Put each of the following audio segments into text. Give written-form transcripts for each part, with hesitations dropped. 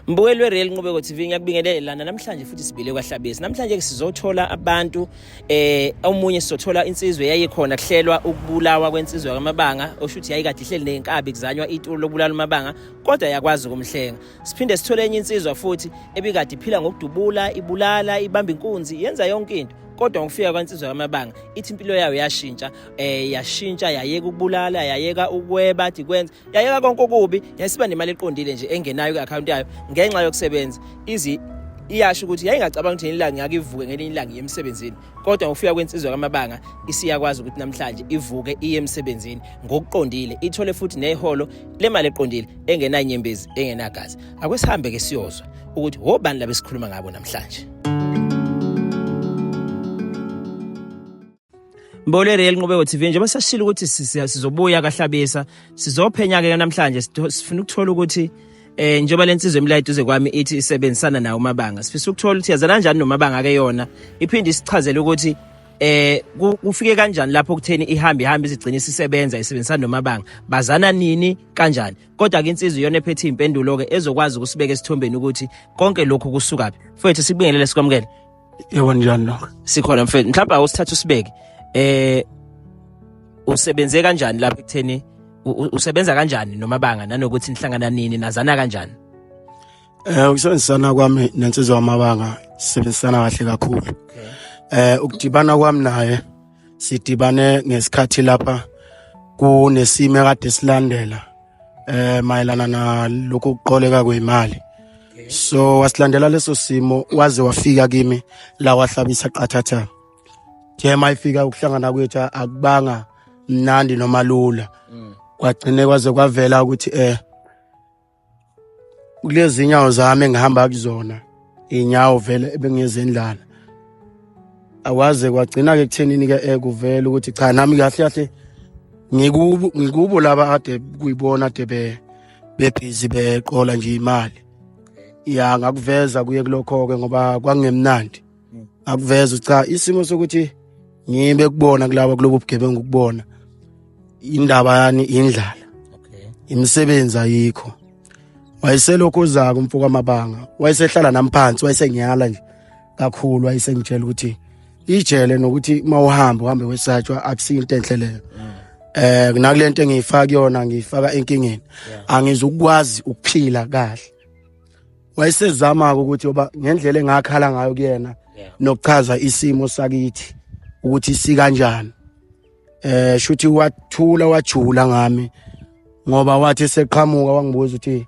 Mbukeli weReal Nqubeko TV ngiyakubingelelana namhlanje futhi sibile kwaHlabesi. Namhlanje sizothola abantu omunye sizothola insizwe yayikhona kuhlelwa ukubulawa kwensizwe kaMabanga oshuthi yayikade ihleli nenkabi kuzanywa itulo lokubulala uMabanga kodwa yakwazi ukumhlenga. Siphinde sithole enye insizwa futhi ebikade iphila ngokudubula, ibulala, ibamba inkunzi, yenza yonke into. Kodwa ngokufika kwensizwa kaMabanga ithi impilo yayo yashintsha yayeka ukubulala, yayeka ukweba athi kwenza, yayeka konke okubi, yasiba nemali eqondile nje engenayo ku-account yayo ngenxa yokusebenza. Iyasho ukuthi yayingacabanga ukuthi ilanga ngakivuke ngelinye ilanga iye emsebenzini, kodwa ngokufika kwensizwa kaMabanga isiyakwazi ukuthi namhlanje ivuke iye emsebenzini ngokuqondile, ithole futhi neholo lemali eqondile engenayo inyembezi, engenagazi. Akwesihambe ke siyozwa ukuthi obani labe sikhuluma ngabo namhlanje. Mbole Real Nqubeko TV nje basashila ukuthi sizobuya kaHlabesa sizophenya ke namhlanje sifuna ukuthola ukuthi njengoba lensizwe emila eduze kwami ithi isebenzisana nawo uMabanga, sifisa ukuthola ukuthi yazana kanjani noMabanga ke yona, iphinde isichazele ukuthi kufike kanjani lapho kutheni ihamba izigcina isebenzisana noMabanga, bazana nini kanjani. Kodwa ke insizwe iyona ephethe impendulo ke ezokwazi ukusibeka esithombeni ukuthi konke lokho kusukaphi. Mfethu sikubingelele sikwamukele. Yebo njani lokho? Sikhona mfethu, mhlawumbe awusithatha usibeke. Usebenze kanjani lapha ekutheni usebenza kanjani noMabanga nanokuthi nihlangana nini nazana kanjani? Ukusebenzisana kwami nensizwa kaMabanga sisebenzisana kahle kakhulu. Ukudibana kwami naye sidibane ngesikhathi lapha kunesimo ekade silandela mayelana na lokho kuqoleka kwemali. So wasilandela leso simo waze wafika kimi la wahlabisa qathatha. Kema ifika ukuhlangana kwethu akubanga mnandi noma lula. Kwagcine kwaze kwavela ukuthi kulezi inyawo zami engihamba kuzona inyawo vele ebengiyezendlala. Awaze kwagcina ke kuthenini ke kuvela ukuthi cha nami kahle ngikubo laba ade kuyibona ade bebhizi beqola nje imali. Ya ngakuveza kuye kulokho ke ngoba kwangemnandi. Akuveza cha isimo sokuthi ngibe kubona kulabo bugebengu ukubona indaba yani indlala. Imisebenzi ayikho. Wayeselokho uzaka umfuka kaMabanga, wayesehlala namphansi, wayesengiyala nje kakhulu, wayesengitshela ukuthi ijele nokuthi mawuhamba uhambe wesatshwa akusinto enhle leyo. Nakulento engiyifaka yona ngiyifaka enkingeni. Angizukwazi ukuphila kahle. Wayesezama ukuthi oba ngendlela engakhala ngayo kuyena nokuchaza isimo sakithi ukuthi sikanjani. Shuthi wathula wajula ngami ngoba wathi seqhamuka wangibuza ukuthi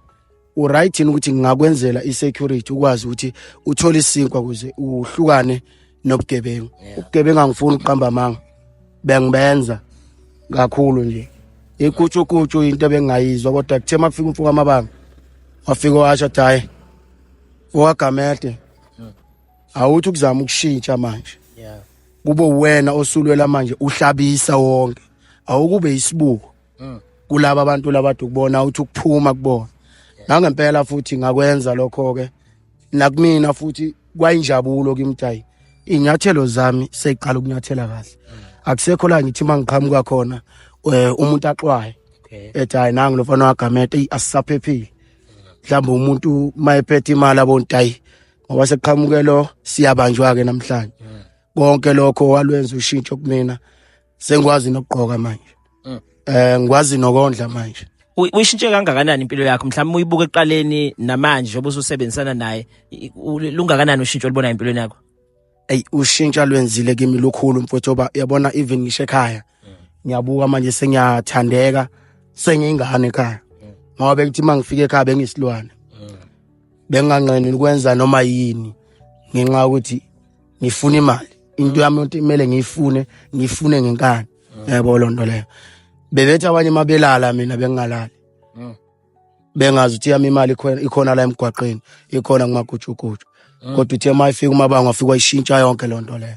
uright yini ukuthi ngingakwenzela isecurity ukwazi ukuthi uthole isinkwa kuze uhlukane nobugebengu. Ubugebengu angifuni uqamba amanga, bengibenza kakhulu nje. Ikutshukutshu into ebengayizwa kodwa kuthe makufika umfuka kaMabanga wafika washo hayi wagamete awuthi ukuzama ukushintsha manje. Kube wena osulwela manje uhlabisa wonke, awukube isibuko kulabo abantu labade ukubona uthi ukuphuma kubona. Nangempela futhi ngakwenza lokho ke nakumina futhi kwayinjabulo kimtayi. Inyathelo zami seyiqala ukunyathela kahle. Akusekho la ngithi mangiqhamuka khona umuntu axwaye ethi hayi nangu lofana wagamete asisaphephile. Mhlawumbe umuntu mayephethe imali abontayi ngoba seqhamuke lo siyabanjwa ke namhlanje. Konke lokho walwenza ushintsho kumina. Sengikwazi nokugqoka manje. Ngikwazi nokondla manje. Uyishintshe kangakanani impilo yakho mhlawumbe uyibuka eqaleni namanje njengoba usebenzisana naye lungakanani ushintsho olibona empilweni yakho? Ushintsha lwenzile kimi lokhulu mfowethu oba yabona even ngisho ekhaya. Ngiyabuka manje sengiyathandeka sengingane ekhaya. Ngoba bekuthi mangifika ekhaya bengisilwane. Benganqeni ukwenza noma yini ngenxa ukuthi ngifuna imali. Into yami imele ngiyifune ngenkani. Yabo lonto leyo. Bebethi abanye mabelala mina bengalali. Bengazi ukuthi yami imali ikhona la emgwaqeni, ikhona kumagujuguju. Kodwa uthe mayifika uMabanga wafika wayishintsha yonke lonto leyo.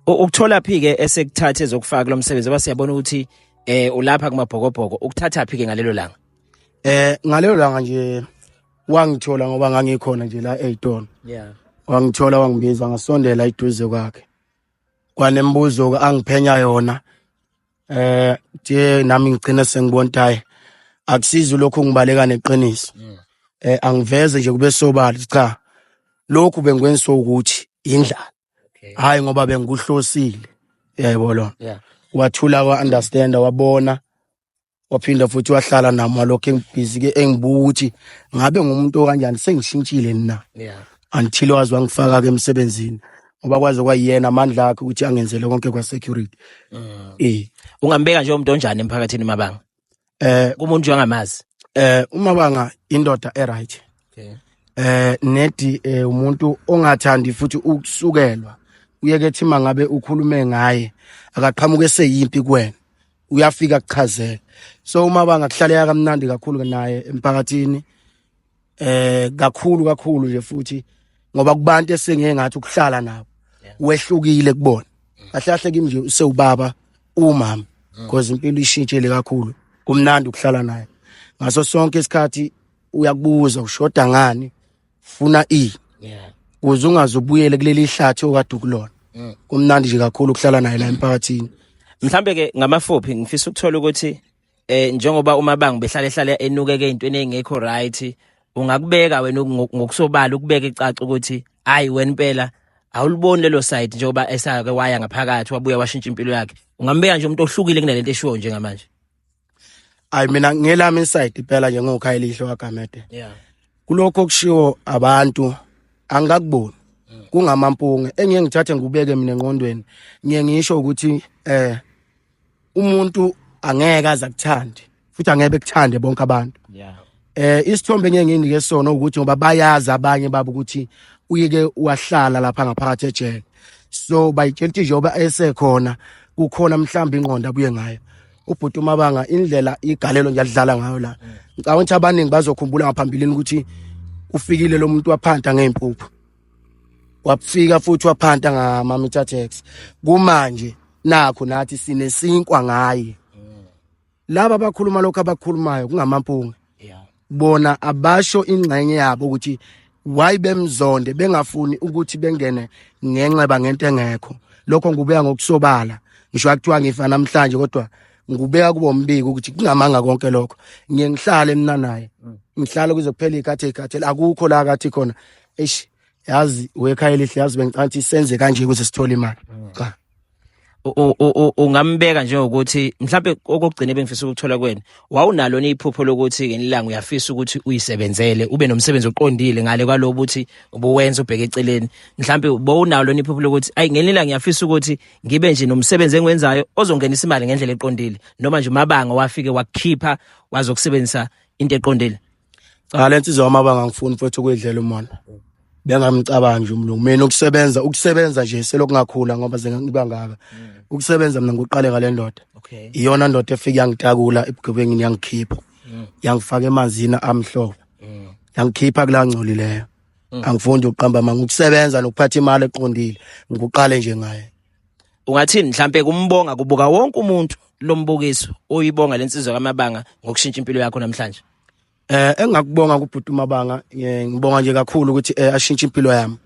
Ukuthola phi ke esekuthathe zokufaka lo msebenzi basiyabona ukuthi ulapha kumabhokobhoko, ukuthatha phi ke ngalelo langa? Ngalelo langa nje wangithola ngoba ngangikhona nje la eYitona. Wangithola wangibiza ngasondela eduze kwakhe. Kwanembuzo angiphenya yona. Nje nami ngicina sengibona hayi akusizi lokho ngibaleka neqiniso. angiveze nje kube sobala cha lokhu bengikwenziso ukuthi indlala hayi ngoba bengikuhlosile yebo lo wathula wa understand wabona waphinda futhi wahlala nami walokho engibhizi ke engibuka ukuthi ngabe ngumuntu kanjani sengishintshile nina until wazi wangifaka ke emsebenzini ngoba kwaze kwayena amandla akhe ukuthi angenzele konke kwa security ungambeka nje umuntu onjani emphakathini Mabanga kumuntu ongamazi uMabanga indoda eright nedi umuntu ongathandi futhi ukusukelwa uyeke thi mangabe ukhulume ngaye akaqhamuke seyimpi kuwena uyafika kuchazela so uMabanga kuhlale yakamnandi kakhulu naye emphakathini kakhulu nje futhi ngoba kubantu esengeke ngathi ukuhlala nabo wehlukile kubona kahle kimi nje usewubaba umama because impilo ishintshile kakhulu kumnandi ukuhlala naye ngaso sonke isikhathi uyakubuza ushoda ngani funa kuze ungazubuyele kuleli hlathi okade ukulona kumnandi nje kakhulu ukuhlala naye la emphakathini. Mhlambe ke ngamafuphi ngifisa ukuthola ukuthi njengoba uMabanga behlala enukeke ezintweni ezingekho right ungakubeka wena ngokusobala ukubeka icaca ukuthi hayi wena impela awuliboni lelo side njengoba esake waya ngaphakathi wabuya washintsha impilo yakhe ungambeka nje umuntu ohlukile kunalento eshiwo njengamanje. Hayi mina ngelami inside impela nje ngoKhayelihlo waGamede kulokho kushiwo abantu angakuboni kungamampunge engeke ngithathe ngubeke mina engqondweni ngiye ngisho ukuthi umuntu angeke aza kuthande futhi angeke bekuthande bonke abantu isithombe ngeke nginike sona ukuthi ngoba bayazi abanye babo ukuthi uyeke wahlala lapha ngaphakathi ejele so bayitshela njoba esekhona kukhona mhlamba ingqondo abuye ngayo ubhuti uMabanga indlela igalelo nje adlala ngayo la ngicabanga ukuthi abaningi bazokhumbula ngaphambilini ukuthi ufikile lo muntu waphanta ngempuphu wafika futhi waphanta ngama-meter tax kumanje nakho nathi sinesinkwa ngaye laba abakhuluma lokho abakhulumayo kungamampunge bona abasho ingxenye yabo ukuthi why bemzonde bengafuni ukuthi bengene ngenxeba ngento engekho lokho ngubeka ngokusobala ngisho akuthiwa ngifa namhlanje kodwa ngubeka kubo mbiko ukuthi kungamanga konke lokho ngiye ngihlale mina naye ngihlale kuze kuphele ikhathi akukho la kathi khona yazi weKhayelihle yazi bengicathi senze kanje ukuze sithole imali cha ungambeka nje ukuthi mhlawumbe okugcina bengifisa ukuthola kwena wawunalo niphupho lokuthi ngelilanga uyafisa ukuthi uyisebenzele ube nomsebenzi oqondile ngale kwalobo ukuthi ubuwenza ubheke eceleni mhlawumbe bowunalo niphupho lokuthi ayi ngelilanga ngiyafisa ukuthi ngibe nje nomsebenzi engwenzayo ozongenisa imali ngendlela eqondile noma nje uMabanga wafike wakukhipha wazokusebenzisa into eqondile. Cha lensizwa uMabanga ngifuni futhi ukuyidlela umona bengamcabangi nje umlungu mina ukusebenza nje selokungakhula ngoba zengiba ngaka ukusebenza mina ngoqale ngale ndoda iyona ndoda efika yangitakula ebugebengini yangikhipha yangifaka emanzini amhlophe yangikhipha kula ngcolileyo angifuni ukuqamba manga ukusebenza nokuphatha imali eqondile ngikuqale nje ngaye. Ungathini mhlambe kumbonga kubuka wonke umuntu lombukiso oyibonga lensizwa kaMabanga ngokushintsha impilo yakho namhlanje? Engakubonga kubhuti uMabanga ngibonga nje kakhulu ukuthi ashintshe impilo yami.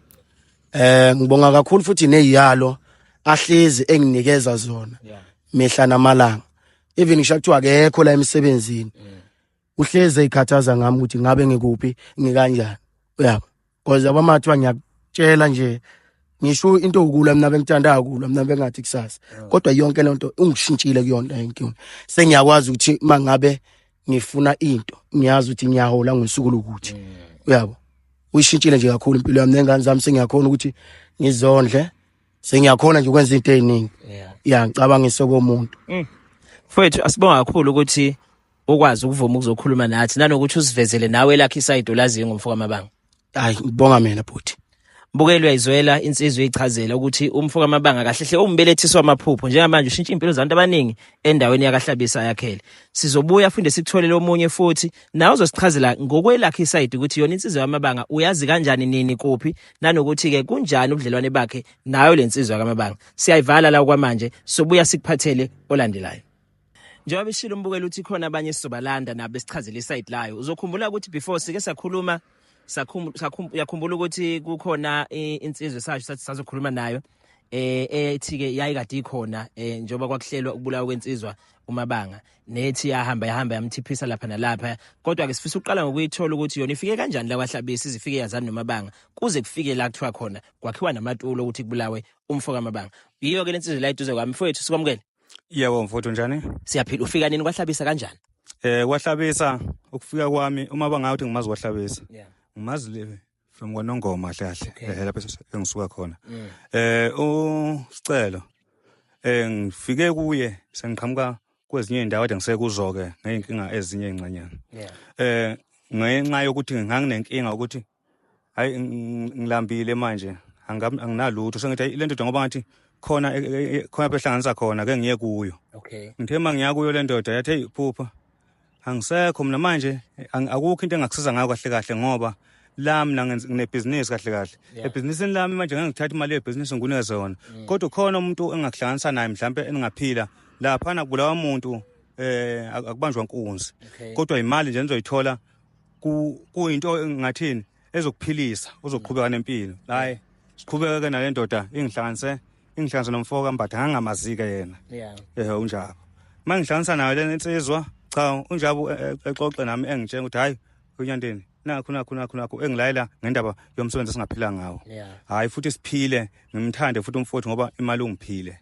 Ngibonga kakhulu futhi neziyalo ahlezi enginikeza zona mihla namalanga. Even ngisho kuthiwa akekho la emsebenzini. Uhleze ikhathaza ngami ukuthi ngabe ngikuphi ngikanjani. Uyabo. Because abamathiwa ngiyakutshela nje ngisho into ukula mina bengithanda ukula mina bengathi kusasa. Kodwa yonke lento ungishintshile kuyona inkinga. Sengiyakwazi ukuthi mangabe ngifuna into ngiyazi ukuthi ngiyahola ngosuku lokuthi uyabo uyishintshile nje kakhulu impilo yami nengane zami sengiyakhona ukuthi ngizondle sengiyakhona nje ukwenza into eziningi ngicabanga isokomuntu. Mfowethu asibonga kakhulu ukuthi ukwazi ukuvuma ukuzokhuluma nathi nanokuthi usivezele nawe lakhe iside olaziyo ngomfo kaMabanga. Hayi ngibonga mina bhuti. Mbukelo uyayizwela insizwe eyichazela ukuthi umfo kaMabanga kahlehle umbelethiswa amaphupho njengamanje ushintsha impilo zabantu abaningi endaweni yakaHlabisa yakhele. Sizobuya futhi sikutholele omunye futhi nawe uzosichazela ngokwelakhe iside ukuthi yona insizwe kaMabanga uyazi kanjani nini kuphi nanokuthi ke kunjani ubudlelwane bakhe nayo lensizwe kaMabanga. Siyayivala la kwamanje sobuya sikuphathele olandelayo. Njengoba beshilo umbukelo uthi khona abanye sizobalanda nabo besichazela iside layo uzokhumbula ukuthi before sike sakhuluma yakhumbula ukuthi kukhona insizwe sathi sazokhuluma nayo ethi ke yayikade ikhona njengoba kwakuhlelwa ukubulawa kwensizwa uMabanga nethi yahamba yamthiphisa lapha nalapha. Kodwa ke sifisa uqala ngokuyithola ukuthi yona ifike kanjani la kwaHlabisa izifike yazana noMabanga kuze kufike la kuthiwa khona kwakhiwa namatulo ukuthi kubulawe umfo kaMabanga. Yiyo ke lensizwe la eduze kwami mfowethu sikwamukele. Yebo mfowethu njani? Siyaphila. Ufika nini kwaHlabisa kanjani? KwaHlabisa ukufika kwami Umabanga uthi ngimazi kwaHlabisa. Yeah. Ngimazi le from kwaNongoma kahle lapho engisuka khona. Usicelo ngifike kuye sengiqhamuka kwezinye indawo ade ngisekuzo ke ngeyinkinga ezinye ezincanyana. Yeah. Ngenxa yokuthi nganginenkinga ukuthi hayi ngilambile manje anginalutho sengithi le ndoda ngoba ngathi khona behlanganisa khona ke ngiye kuyo. Okay. Ngithe mangiya kuyo le ndoda yathi phupha angisekho mina manje akukho into engakusiza ngayo kahle ngoba lami nginebhizinisi kahle. Ebhizinisini lami manje ngangithatha imali yebhizinisi ngikunike zona. Kodwa khona umuntu engakuhlanganisa naye mhlambe engaphila lapha nakubulawa umuntu akubanjwa inkunzi. Kodwa imali nje nizoyithola kuyinto engathini ezokuphilisa uzoqhubeka nempilo. Hayi siqhubeka ke nale ndoda ingihlanganise nomfoko kaMbatha ngangamazika yena. Yeah. Unjabo. Mangihlanganisa nayo le nsizwa cha unjabo exoxe nami engitshela ukuthi hayi unyandeni nakho engilayela ngendaba yomsebenzi esingaphila ngawo. Hayi futhi siphile ngimthande futhi umfowethu ngoba imali ungiphile.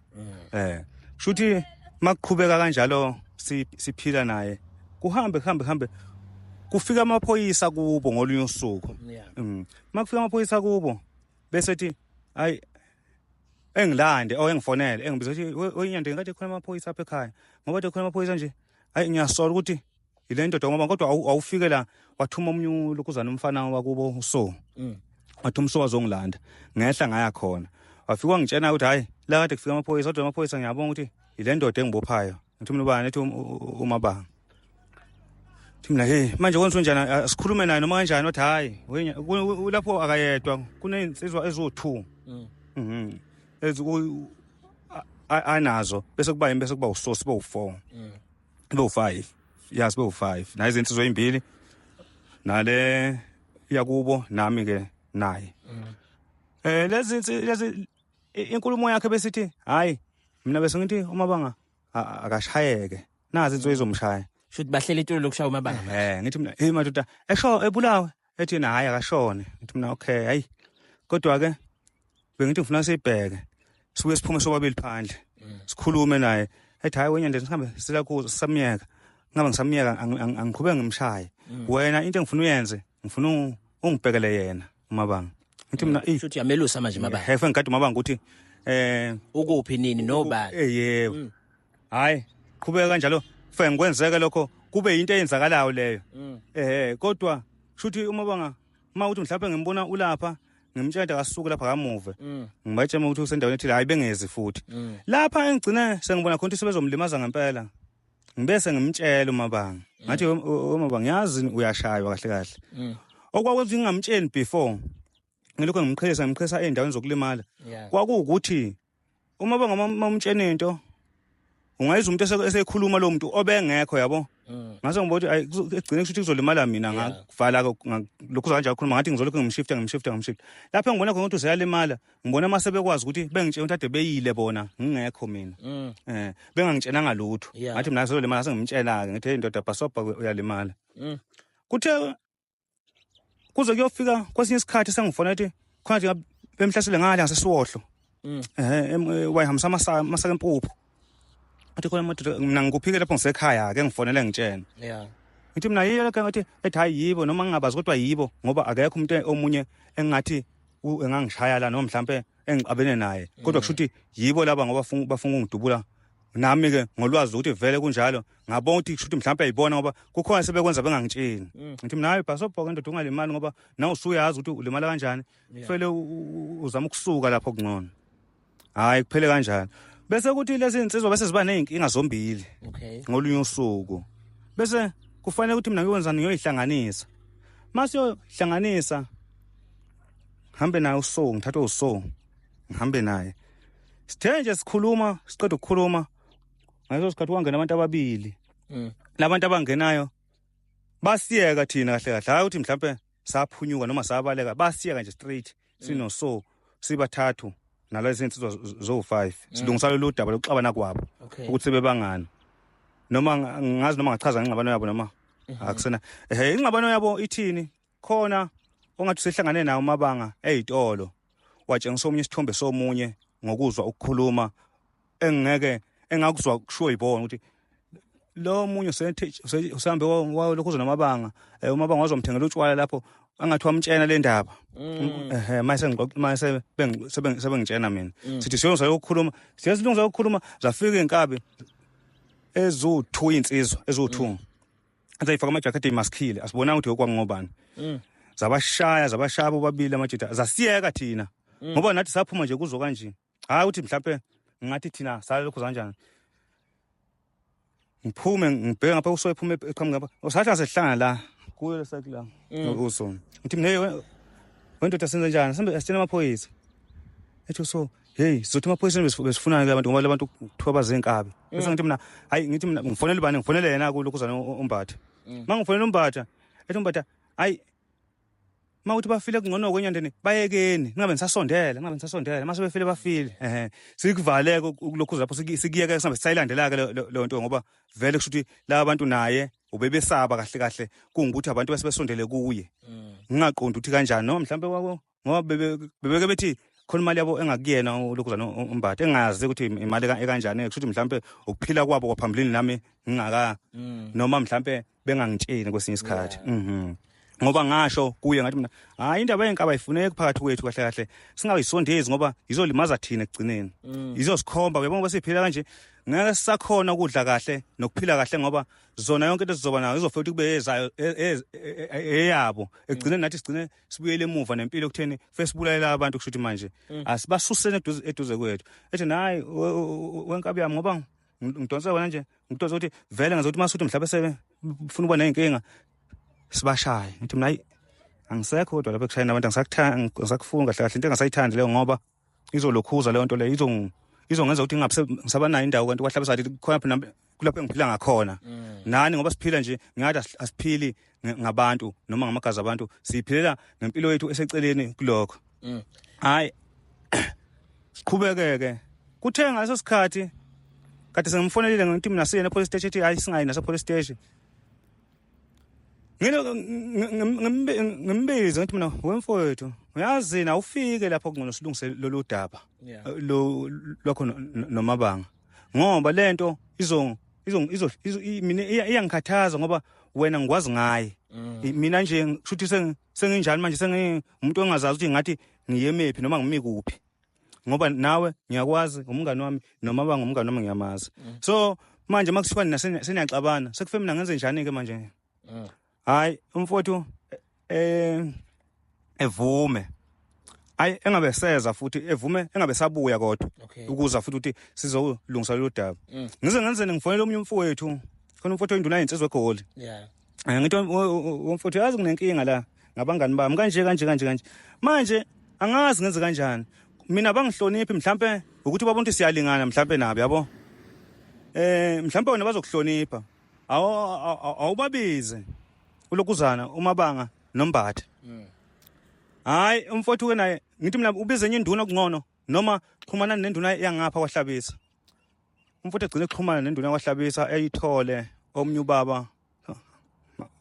Shuthi makuqhubeka kanjalo siphila naye kuhambe kufika amaphoyisa kubo ngolunye usuku. Makufika amaphoyisa kubo bese thi hayi engilande engifonele engibiza ukuthi wenyandeni kade khona amaphoyisa apha ekhaya ngoba kade khona amaphoyisa nje hayi ngiyasola ukuthi ile ndoda ngoba kodwa awufike la wathuma umnyulo kuzana umfana wakubo uso. Wathi umso wazongilanda ngehla ngaya khona wafika wangitshena ukuthi hayi la kade kufika amaphoyisa kodwa amaphoyisa ngiyabona ukuthi ile ndoda engibophayo ngithi mina ubani ethi uMabanga. Thimla hey manje kwenza njani sikhulume naye noma kanjani wathi hayi lapho akayedwa kunensizwa ezo2. Anazo bese kuba yini bese kuba uso sibe u4 sibe u5 sibe u5 naye izinsizwa ezimbili nale yakubo nami ke naye. Lezi inkulumo yakhe besithi hayi mina bese ngithi uMabanga akashayeke nazi insizwa ezomshaya. Shothi bahlela itulo lokushaya uMabanga. Ngithi mina hey madoda ebulawe ethi na hayi akashone. Ngithi mina okay hayi kodwa ke bengithi ngifuna sibheke sibuye siphume sobabili phandle sikhulume naye ethi hayi wenyande sihambe sila kuzo samiyeka ngabe ngisamiyeka angiqhubeke ngimshaye wena into engifuna uyenze ngifuna ungibhekele yena uMabanga. Ngithi mina shothi yamelusa manje Mabanga. Hefe ngikade uMabanga ukuthi ukuphi nini nobani. Yebo hayi qhubeka kanjalo fe ngikwenzeke lokho kube into eyenzakalayo leyo. Kodwa shothi uMabanga mawuthi mhlawumbe ngimbona ulapha ngimtshela akasuka lapha kamuve ngibatshela ukuthi usendaweni ethile hayi bengezi futhi lapha engigcine sengibona khona ukuthi sebezomlimaza ngempela ngibese ngimtshela uMabanga ngathi uMabanga yazi uyashaywa kahle okwakwenza ngingamtsheli before ngilokho ngimqhelisa endaweni zokulimala kwakuwukuthi uMabanga mamtshela into ungayizwa umuntu esekhuluma lo muntu obengekho yabo ngase ngibona ukuthi egcine kushuthi kuzolimala mina ngakuvala lokho kanjalo khuluma ngathi ngizolokho ngimshifta lapha ngibona khona ukuthi useyalimala ngibona mase bekwazi ukuthi bengitshela ukuthi ade beyile bona ngingekho mina bengangitshelanga lutho ngathi mina sezolimala sengimtshela ke ngithi hey ndoda bhasobha uyalimala kuthe kuze kuyofika kwesinye isikhathi sengifona ukuthi khona nje bemhlasele ngala ngasesiwohlo wayihambisa masaka empuphu athi khona madoda mina ngikuphike lapho ngisekhaya ke ngifonele ngitshena. Ngithi mina yiyo ke ngathi ethi hayi yibo noma ngingabazi kodwa yibo ngoba akekho umuntu omunye engathi engangishaya la noma mhlambe engiqabene naye kodwa kushuthi yibo laba ngoba bafuna ungidubula nami ke ngolwazi ukuthi vele kunjalo ngabona ukuthi kushuthi mhlambe ayibona ngoba kukhona sebekwenza bengangitsheni. Ngithi mina hayi bhasobha ndoda ungalimali ngoba nawe usuyazi ukuthi ulimala kanjani fele uzama ukusuka lapho kungcono hayi kuphele kanjalo. Bese ukuthi lezi insizwa bese ziba nezinkinga zombili ngolunye usuku bese kufanele ukuthi mina ngiyowenza ngiyoyihlanganisa masiyohlanganisa hambe naye uso ngithathe uso ngihambe naye sithe nje sikhuluma siqeda ukukhuluma ngaso sikhathi kwangena abantu ababili labantu abangenayo basiyeka thina kahle hayi ukuthi mhlawumbe saphunyuka noma sabaleka basiyeka nje straight sinoso sibathathu nalezi insizwa zo5 silungisa lo daba lokuxabana kwabo ukuthi sebebangana noma ngazi noma ngachaza ingxabano yabo noma akusena ingxabano yabo ithini khona ongathi sehlangane nawo uMabanga ezitolo watshengisa omunye isithombe somunye ngokuzwa ukukhuluma engeke engakuzwa kusho yibona ukuthi lo munye usambe walokhuza noMabanga uMabanga wazomthengela utshwala lapho angathi wamtshena le ndaba mase sebengitshena mina sithi siyonza ukukhuluma siyasilungisa ukukhuluma zafika inkabi ezu2 insizwa ezu2 azayifaka amajacket emaskile asibona ukuthi okwangobani zabashaya bobabili amajita zasiyeka thina ngoba nathi saphuma nje kuzo kanje hayi ukuthi mhlawumbe ngathi thina sale lokho kanjani ngiphume ngibheka ngapha usoyiphuma eqhamuka ngapha usathi sehlangana la kuyo lesakula uzona uthi mina wendoda senza njani sambe asitshela amaphoyisa ethi so hey sizothi amaphoyisa besifuna ke abantu ngoba labantu kuthiwa bazenkabi bese ngithi mina hayi ngithi mina ngifonela ubani ngifonela yena kulokuzana umbatha mangifonela umbatha ethi umbatha hayi mawuthi bafile kungcono kwenyandeni bayekeni ningabe nisasondela mase befile bafile sikuvaleke kulokhu lapho sikiyeke sihambe sisayilandela ke le nto ngoba vele kushuthi la bantu naye ubebesaba kahle kungukuthi abantu basebesondele kuye ngingaqondi ukuthi kanjani noma mhlawumbe ngoba bebeke bethi khona imali yabo engakuyena lokuzana umbatha engazi ukuthi imali ekanjani kushuthi mhlawumbe ukuphila kwabo kwaphambilini nami ngingaka noma mhlawumbe bengangitsheni kwesinye isikhathi ngoba ngasho kuye ngathi mina hayi indaba yenkaba ayifuneki phakathi kwethu kahle singayisondezi ngoba izolimaza thina ekugcineni izosikhomba uyabona ngoba siphila kanje ngeke sisakhona ukudla kahle nokuphila kahle ngoba zona yonke into sizoba nayo izofuna ukuthi kube ezayo eyabo ekugcineni nathi sigcine sibuyele emuva nempilo kutheni Facebook abantu kushuthi manje asibasusene eduze kwethu ethi hayi wenkabi yami ngoba ngidonsa wena nje ngidonsa ukuthi vele ngazothi masuthi mhlawumbe sebe ufuna ukuba nenkinga sibashaye ngithi mina hayi angisekho kodwa lapha ekushayina abantu ngisakufunga kahle into engasayithandi leyo ngoba izolokhuza leyo nto leyo izongenza ukuthi ngisaba nayo indawo kanti kwahlaba sathi khona phela kulapho engiphila ngakhona nani ngoba siphila nje ngathi asiphili ngabantu noma ngamagazi abantu siphilela ngempilo yethu eseceleni kulokho hayi siqhubekeke kuthe ngaso sikhathi kade sengimfonelile ngithi mina siye police station ethi hayi singayi naso police station ngimbiza ngithi mina wemfowethu uyazi na ufike lapho kungcono silungise lolu daba lo lokho noMabanga ngoba lento mina iyangikhathaza ngoba wena ngikwazi ngaye mina nje kushuthi senginjani manje sengimuntu ongazazi ukuthi ngathi ngiyemephi noma ngimi kuphi ngoba nawe ngiyakwazi umngani wami noMabanga umngani wami ngiyamazi so manje makusikhwa nina seniyaxabana sekufe mina ngenze njani ke manje hayi umfowethu evume hayi engabe seza futhi evume engabe sabuya kodwa ukuza futhi ukuthi sizolungisa lo daba ngize ngenzeni ngifonela omunye umfowethu khona umfowethu induna insizwe egoli ngithi umfowethu yazi kunenkinga la ngabangani bami kanje manje angazi ngenze kanjani mina bangihloniphi mhlambe ukuthi babonke siyalingana mhlambe nabo yabo mhlambe wena bazokuhlonipha awubabize ulokuzana uMabanga noMbatha hayi umfowethu ke naye ngithi mina ubize enye induna kungcono noma xhumana nenduna yangapha kwahlabisa umfowethu egcine xhumana nenduna kwahlabisa eyithole omnye ubaba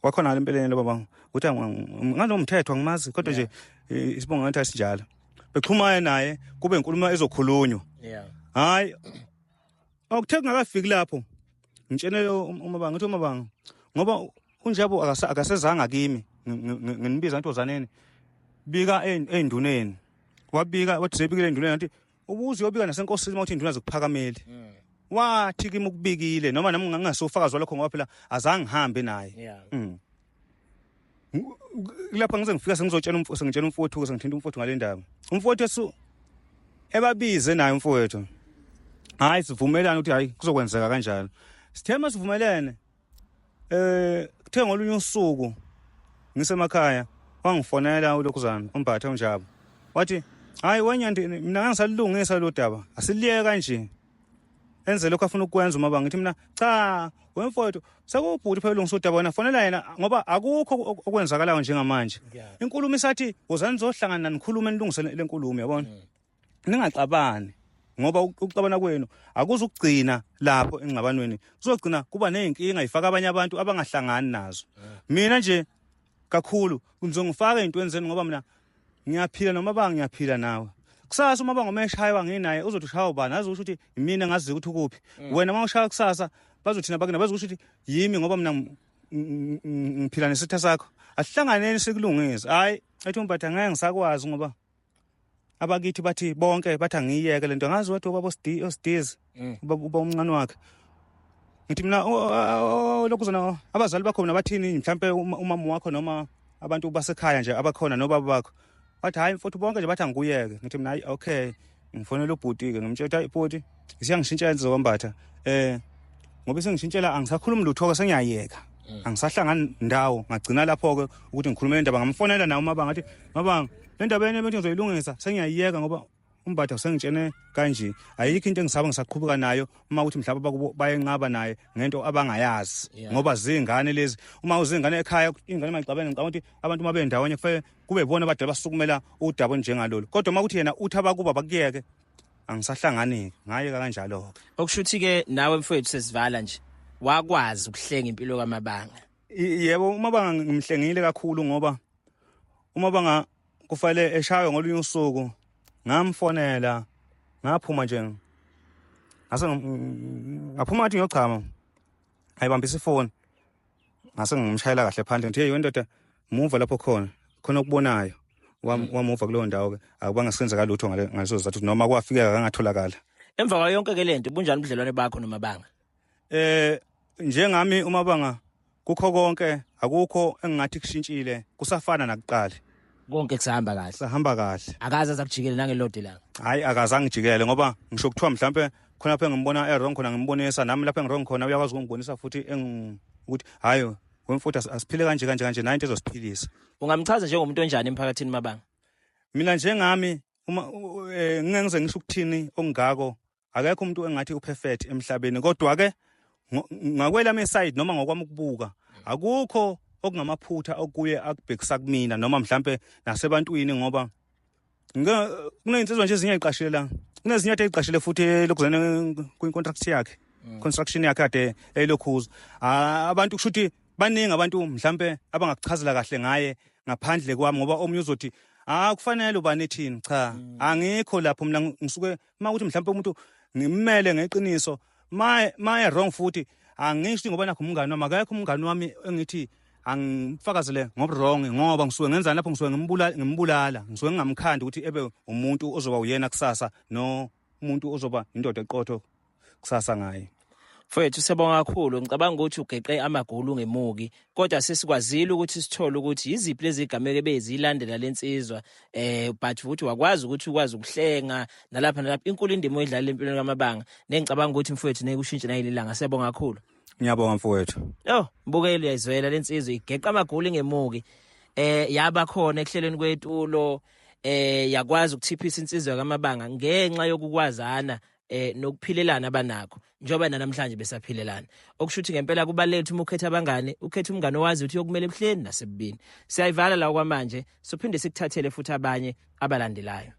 wakhona lempeleni lo baba uthi ngathi umthetho ngimazi kodwa nje isibonga ngathi asinjalo bexhumana naye kube inkulumo ezokhulunywa hayi okuthe ngakafiki lapho ngitshene uMabanga ngithi uMabanga ngoba unjabo akasezanga kimi nginibiza intozaneni bika enduneni wabika wathi sebikile enduneni ngathi ubuze uyobika nasenkosini mawuthi induna zikuphakameli wathi kimi ukubikile noma nami ngingasofakazi walokho ngoba phela azange ngihambe naye lapha ngize ngifika sengitshela umfowethu sengithinta umfowethu ngale ndaba umfowethu ebabize naye umfowethu hayi sivumelana ukuthi hayi kuzokwenzeka kanjalo sithema sivumelene kuthe ngolunye usuku ngisemakhaya wangifonela uLokuzana uMbatha unjabo wathi hayi wenyandi mina ngisalungisa lo daba asiliyeke kanje enze lokho afuna ukwenza uMabanga ngithi mina cha wemfowethu sekubhuti phela ulungisa udaba wena fonela yena ngoba akukho okwenzakalayo njengamanje inkulumo isathi wozani zohlangana nikhulume nilungise lenkulumo yabona ningaxabani ngoba ukuxabana kwenu akuzukugcina lapho engxabanweni kuzogcina kuba nezinkinga ifaka abanye abantu abangahlangani nazo. Mina nje kakhulu ngizongifaka ezintweni zeni ngoba mina ngiyaphila noma bangiyaphila nawe. Kusasa uma bangomeshaywa nginaye uzothi ushaya ubani azi ukuthi mina ngazi ukuthi ukuphi. Wena mawushaya kusasa bazothina bakina bazothi ukuthi yimi ngoba mina ngiphila nesitha sakho. Asihlanganeni sikulungise. Hayi ethi umphatha ngeke ngisakwazi ngoba abakithi bathi bonke bathi angiyeke lento ngazi wathi ubaba osidizi uba umncane wakhe. Ngithi mina lokho zona abazali bakho mina bathini mhlambe umama wakho noma abantu basekhaya nje abakhona nobaba bakho. Bathi hayi mfowethu bonke nje bathi angikuyeke. Ngithi mina hayi okay ngifonela ubhuti ke ngimtshela hayi bhuti isiyangishintsha izokwambatha ngoba sengishintshela angisakhulumi lutho ke sengiyayeka angisahlangani ndawo ngagcina lapho ke ukuthi ngikhulumele indaba ngamfonela nawo umabanga ngathi mabanga le ndaba yena ebethi ngizoyilungisa sengiyayeka ngoba umbatha usengitshene kanje ayikho into engisaba ngisaqhubeka nayo uma uthi mhlawumbe bayenqaba naye ngento abangayazi ngoba zingane lezi uma uzingane ekhaya ingane mayicabene ngicabanga ukuthi abantu uma bendawonye kufanele kube bona abadala basukumela udaba njengalolu kodwa uma kuthi yena uthi abakuba bakuyeke angisahlangani ngayeka kanjalo ke okushuthi ke nawe mfowethu sesivala nje wakwazi ukuhlenga impilo kaMabanga. Yebo uMabanga ngimhlengile kakhulu ngoba uMabanga kufanele eshaywe ngolunye usuku ngamfonela ngaphuma nje ngase ngaphuma athi ngiyochama ayibambisa ifoni ngase ngimshayela kahle phandle ngithi hey wendoda muva lapho khona ukubonayo wamuva kuleyo ndawo ke akubanga senzeka lutho ngaleso sizathu noma kwafikeka kangatholakala. Emva kwayo yonke ke lento bunjani ubudlelwane bakho noMabanga? Njengami uMabanga kukho konke akukho engingathi kushintshile kusafana nakuqala. Konke kusahamba kahle. Sahamba kahle. Akaze azakujikela nangelodi la. Hayi akaze angijikele ngoba ngisho kuthiwa mhlambe khona lapha ngimbona wrong khona ngimbonisa nami lapha ngirong khona uyakwazi ukungibonisa futhi ukuthi hayi wemfuthi asiphile kanje nayo into ezosiphilisa. Ungamchaza njengomuntu onjani emphakathini Mabanga? Mina njengami uma ngeke ngize ngisho ukuthini ongako akekho umuntu engathi uperfect emhlabeni kodwa ke ngakwelami side noma ngokwami ukubuka akukho okungamaphutha okuye akubhekisa kumina noma mhlambe nasebantwini ngoba kunezinsizwa nje ezinye eziqashile la kunezinye eziqashile futhi lokuzena kwi-contract yakhe construction yakhe ade elokhuza abantu kushuthi baningi abantu mhlambe abangakuchazela kahle ngaye ngaphandle kwami ngoba omunye uzothi kufanele ubanethini cha angikho lapho mina ngisuke makuthi mhlambe umuntu ngimmele ngeqiniso maye wrong futhi angisho ngoba nakho umngane wami akekho umngane wami engithi angifakazele ngobrong ngoba ngisuke ngenzani lapho ngisuke ngimbulala ngisuke ngingamkhandi ukuthi ebe umuntu ozoba uyena kusasa no umuntu ozoba indoda eqotho kusasa ngaye. Mfowethu sibonga kakhulu ngicabanga ukuthi ugeqe amagulu ngemuki kodwa sesikwazile ukuthi sithole ukuthi iziphi lezi igameke bezilandela lensizwa but futhi wakwazi ukuthi ukwazi ukuhlenga nalapha inkulu indima oyidlala empilweni kaMabanga nengicabanga ukuthi mfowethu nekushintsha nayililanga sibonga kakhulu. Ngiyabonga mfowethu. Mbukeli uyayizwela lensizwa igeqa amagulu ngemuki yaba khona ekuhlelweni kwetulo yakwazi ukuthiphisa insizwa kaMabanga ngenxa yokukwazana nokuphilelana abanakho njoba namhlanje besaphilelana okushuthi ngempela kubaleka ukuthi ukhetha abangane ukhetha umngane owazi ukuthi yokumele ebuhleni nasebubini siyayivala la kwamanje sophinde sikuthathele futhi abanye abalandelayo.